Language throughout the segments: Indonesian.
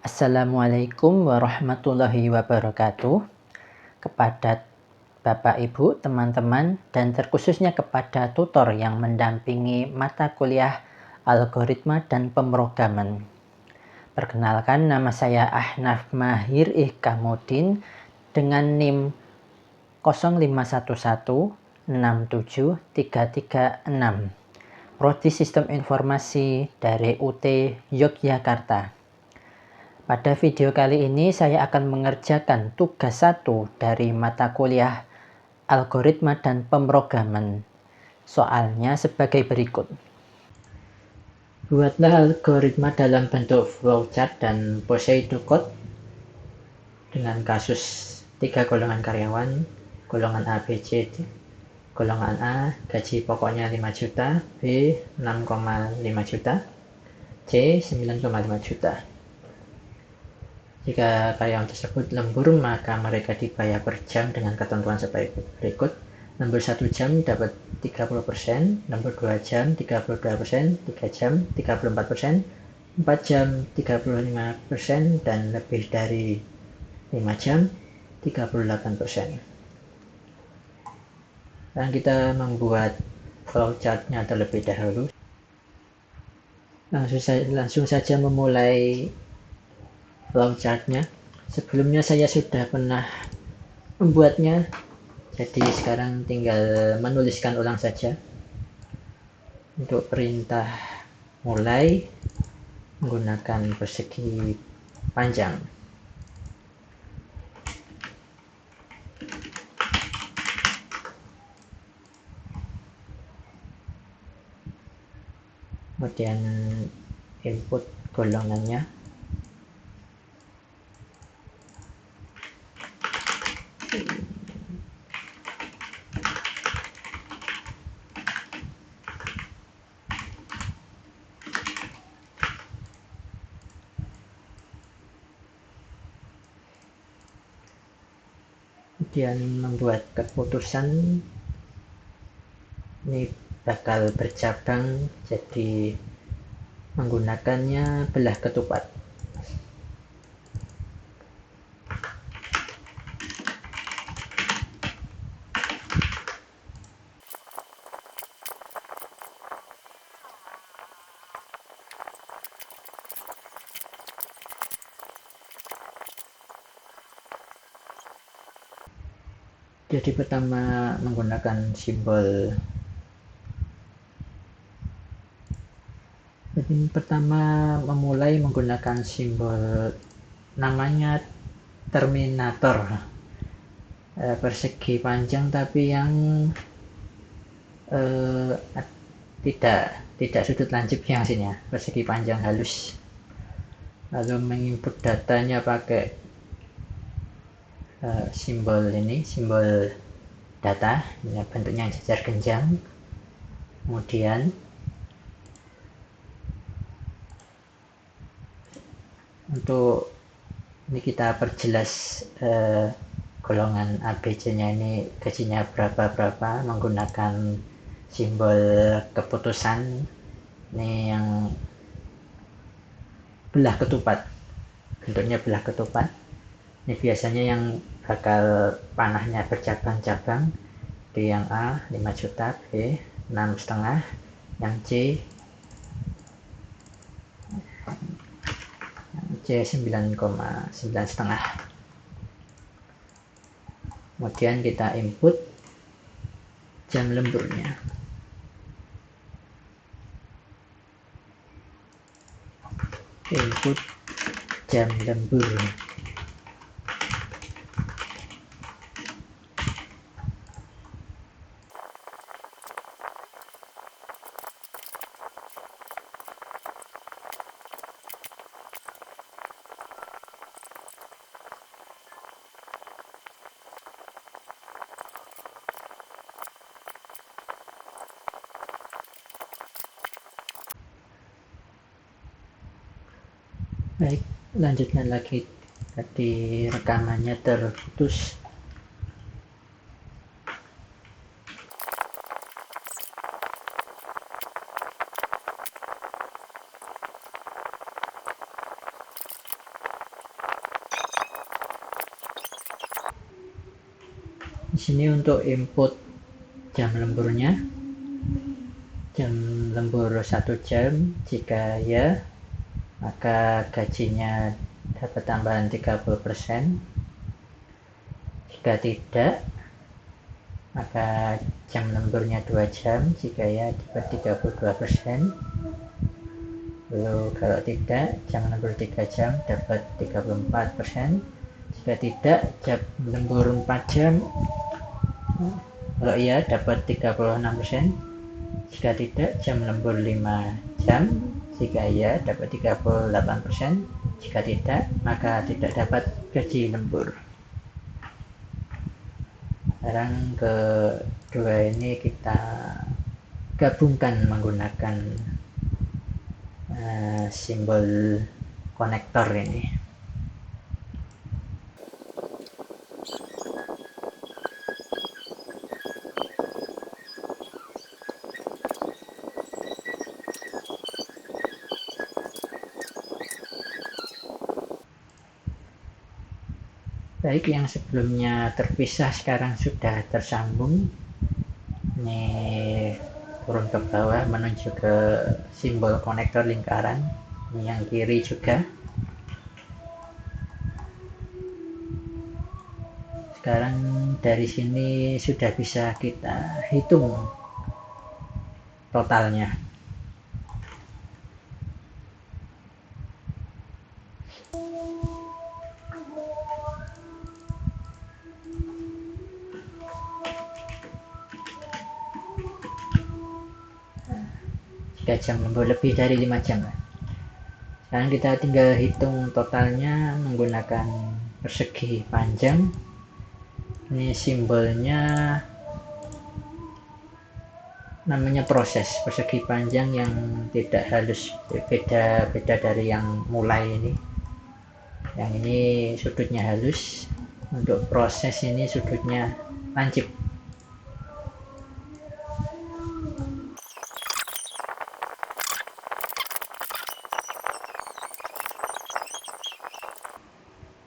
Assalamualaikum warahmatullahi wabarakatuh. Kepada Bapak, Ibu, teman-teman, dan terkhususnya kepada tutor yang mendampingi mata kuliah algoritma dan pemrograman. Perkenalkan, nama saya Ahnaf Mahir Ihkamudin dengan NIM 051167336, Prodi Sistem Informasi dari UT Yogyakarta. Pada video kali ini saya akan mengerjakan tugas 1 dari mata kuliah algoritma dan pemrograman. Soalnya sebagai berikut. Buatlah algoritma dalam bentuk flowchart dan pseudocode dengan kasus 3 golongan karyawan, golongan A, B, C, D. Golongan A, gaji pokoknya 5 juta, B, 6,5 juta, C, 9,5 juta. Jika karyawan tersebut lembur, maka mereka dibayar per jam dengan ketentuan sebagai berikut. Lembur 1 jam dapat 30%, lembur 2 jam 32%, 3 jam 34%, 4 jam 35%, dan lebih dari 5 jam 38%. Dan kita membuat flowchartnya terlebih dahulu. Langsung saja memulai flowchartnya. Sebelumnya saya sudah pernah membuatnya, jadi sekarang tinggal menuliskan ulang saja. Untuk perintah mulai menggunakan persegi panjang. Kemudian input golongannya. Kemudian membuat keputusan. Ini bakal bercabang, jadi menggunakannya belah ketupat. Jadi pertama menggunakan simbol. Jadi pertama memulai menggunakan simbol namanya terminator, persegi panjang tapi yang tidak sudut lancip yang sini ya, persegi panjang halus. Lalu menginput datanya pakai simbol ini, simbol data, ini bentuknya jajar genjang. Kemudian untuk ini kita perjelas golongan ABC nya ini gajinya berapa menggunakan simbol keputusan. Ini yang belah ketupat, bentuknya belah ketupat. Ini biasanya yang bakal panahnya bercabang-cabang. Di yang A 5 juta, B 6,5, yang C 9,9,5. Kemudian kita input jam lemburnya. Input jam lembur. Baik, lanjutkan lagi. Tadi rekamannya terputus. sini untuk input jam lemburnya, jam lembur 1 jam, jika ya maka gajinya dapat tambahan 30%, jika tidak maka jam lemburnya 2 jam, jika ya dapat 32%. Lalu kalau tidak, jam lembur 3 jam dapat 34%, jika tidak jam lembur 4 jam, kalau iya dapat 36%, jika tidak jam lembur 5 jam, jika iya dapat 38%, jika tidak maka tidak dapat gaji lembur. Sekarang kedua ini kita gabungkan menggunakan simbol konektor ini. Baik, yang sebelumnya terpisah sekarang sudah tersambung. Ini turun ke bawah menuju ke simbol konektor lingkaran. Ini yang kiri juga. Sekarang dari sini sudah bisa kita hitung totalnya. Jam lembur lebih dari 5 jam. Sekarang kita tinggal hitung totalnya menggunakan persegi panjang. Ini simbolnya namanya proses persegi panjang yang tidak halus, beda dari yang mulai ini. Yang ini sudutnya halus, untuk proses ini sudutnya lancip.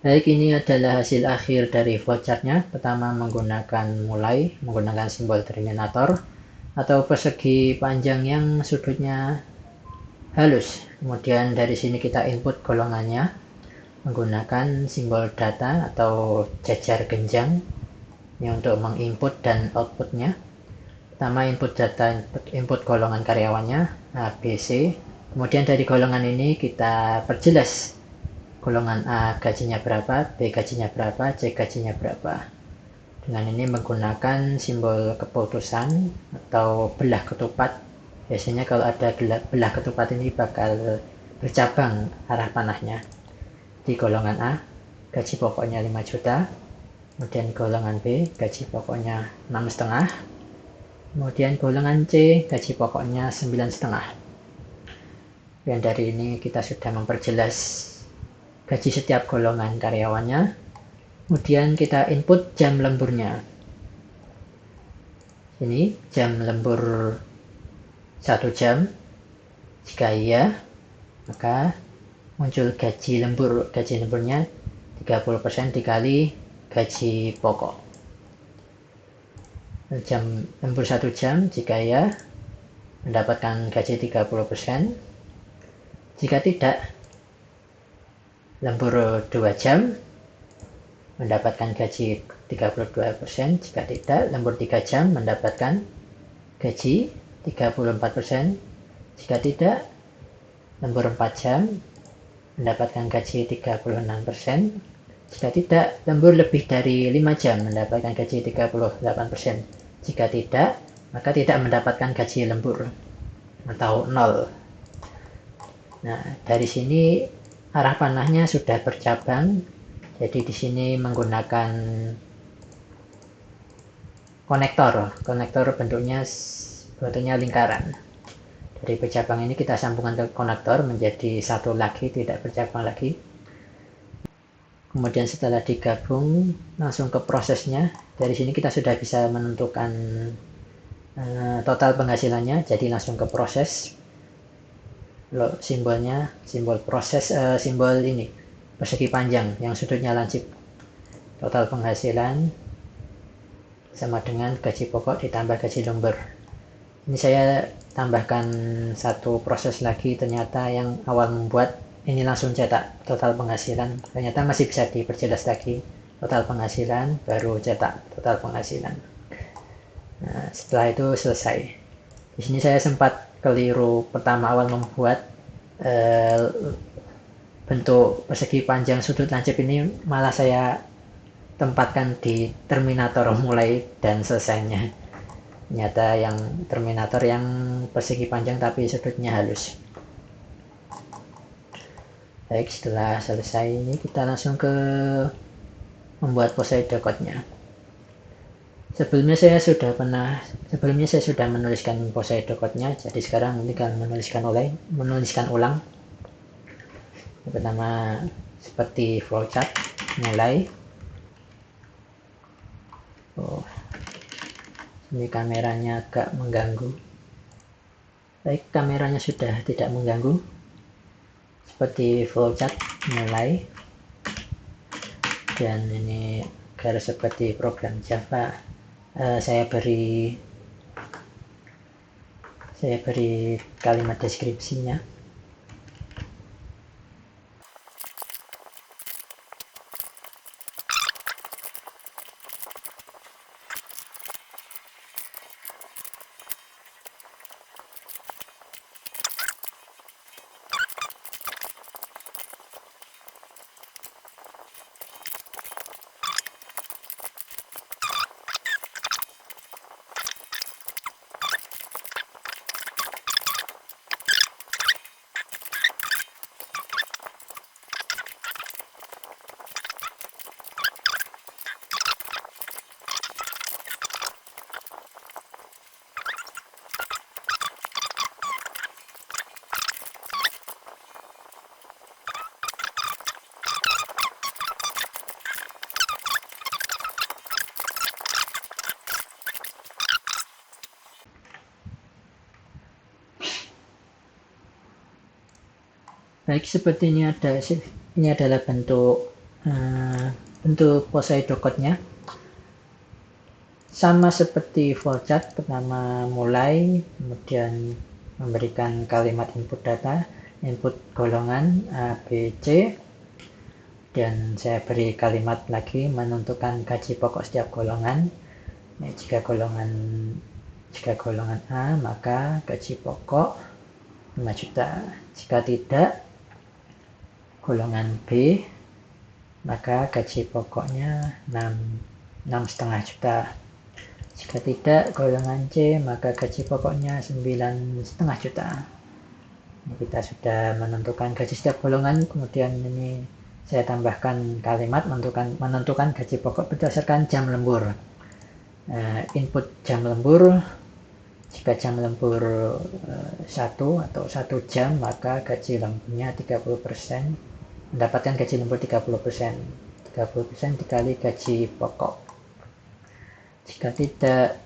Baik, ini adalah hasil akhir dari flowchartnya. Pertama menggunakan mulai, menggunakan simbol terminator atau persegi panjang yang sudutnya halus. Kemudian dari sini kita input golongannya menggunakan simbol data atau jajar genjang ini untuk menginput dan outputnya. Pertama input data, input golongan karyawannya A, B, C. Kemudian dari golongan ini kita perjelas golongan A gajinya berapa, B gajinya berapa, C gajinya berapa. Dengan ini menggunakan simbol keputusan atau belah ketupat. Biasanya kalau ada belah ketupat ini bakal bercabang arah panahnya. Di golongan A gaji pokoknya 5 juta, kemudian golongan B gaji pokoknya 6,5, kemudian golongan C gaji pokoknya 9,5. Dan dari ini kita sudah memperjelas gaji setiap golongan karyawannya. Kemudian kita input jam lemburnya. Ini jam lembur 1 jam. Jika iya, maka muncul gaji lembur. Gaji lemburnya 30% dikali gaji pokok. Jam lembur 1 jam, jika iya, mendapatkan gaji 30%. Jika tidak, lembur 2 jam mendapatkan gaji 32%, jika tidak lembur 3 jam mendapatkan gaji 34%, jika tidak lembur 4 jam mendapatkan gaji 36%, jika tidak lembur lebih dari 5 jam mendapatkan gaji 38%, jika tidak maka tidak mendapatkan gaji lembur atau 0. Nah, dari sini arah panahnya sudah bercabang, jadi di sini menggunakan konektor bentuknya lingkaran. Dari bercabang ini kita sambungkan ke konektor menjadi satu lagi, tidak bercabang lagi. Kemudian setelah digabung langsung ke prosesnya. Dari sini kita sudah bisa menentukan total penghasilannya, jadi langsung ke proses. Simbolnya, simbol proses, simbol ini persegi panjang yang sudutnya lancip. Total penghasilan sama dengan gaji pokok ditambah gaji lembur. Ini saya tambahkan satu proses lagi, ternyata yang awal membuat ini langsung cetak total penghasilan, ternyata masih bisa diperjelas lagi, total penghasilan baru cetak total penghasilan. Nah, setelah itu selesai. Di sini saya sempat keliru pertama awal membuat bentuk persegi panjang sudut lancip ini, malah saya tempatkan di terminator mulai dan selesainya. Ternyata yang terminator yang persegi panjang tapi sudutnya halus. Baik, setelah selesai ini kita langsung ke membuat Poseidon code-nya. Sebelumnya saya sudah menuliskan Poseidon code-nya, jadi sekarang tinggal menuliskan ulang. Yang pertama seperti flowchart, mulai. Ini kameranya agak mengganggu. Baik, kameranya sudah tidak mengganggu. Seperti flowchart, mulai. Dan ini garis seperti program Java. Saya beri kalimat deskripsinya. Baik, seperti ini adalah bentuk Poseidon code-nya. Sama seperti flowchart, pertama mulai, kemudian memberikan kalimat input data, input golongan A, B, C, dan saya beri kalimat lagi menentukan gaji pokok setiap golongan. Nah, jika golongan A, maka gaji pokok 5 juta. Jika tidak, golongan B, maka gaji pokoknya 6,5 juta. Jika tidak, golongan C, maka gaji pokoknya 9,5 juta. Ini kita sudah menentukan gaji setiap golongan, kemudian ini saya tambahkan kalimat menentukan gaji pokok berdasarkan jam lembur. Input jam lembur, jika jam lembur 1 atau 1 jam, maka gaji lemburnya 30%, mendapatkan gaji lembur 30%. 30% dikali gaji pokok. Jika tidak,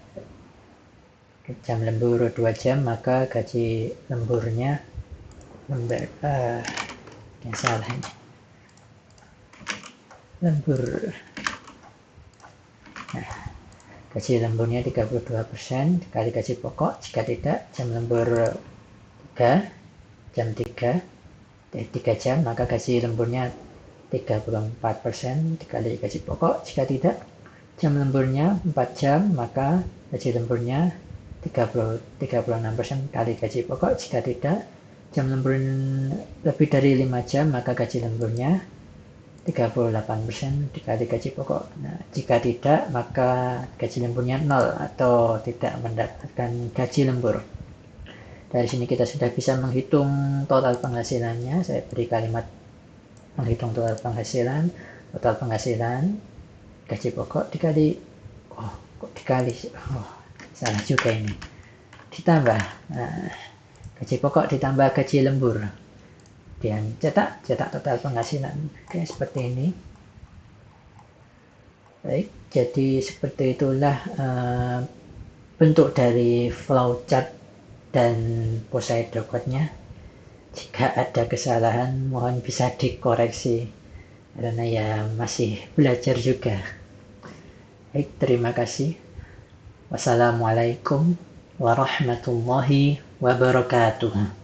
jam lembur 2 jam, maka gaji lemburnya gaji lemburnya 32% dikali gaji pokok. Jika tidak, jam lembur 3 jam, maka gaji lemburnya 34% dikali gaji pokok. Jika tidak, jam lemburnya 4 jam, maka gaji lemburnya 36% kali gaji pokok. Jika tidak, jam lembur lebih dari 5 jam, maka gaji lemburnya 38% dikali gaji pokok. Nah, jika tidak, maka gaji lemburnya 0 atau tidak mendapatkan gaji lembur. Dari sini kita sudah bisa menghitung total penghasilannya. Saya beri kalimat menghitung total penghasilan gaji pokok dikali salah juga ini, ditambah gaji pokok ditambah gaji lembur dan cetak total penghasilan. Oke, seperti ini. Baik, jadi seperti itulah bentuk dari flowchart dan Poseidon code-nya. Jika ada kesalahan, mohon bisa dikoreksi, karena ya masih belajar juga. Baik, terima kasih. Wassalamualaikum warahmatullahi wabarakatuh.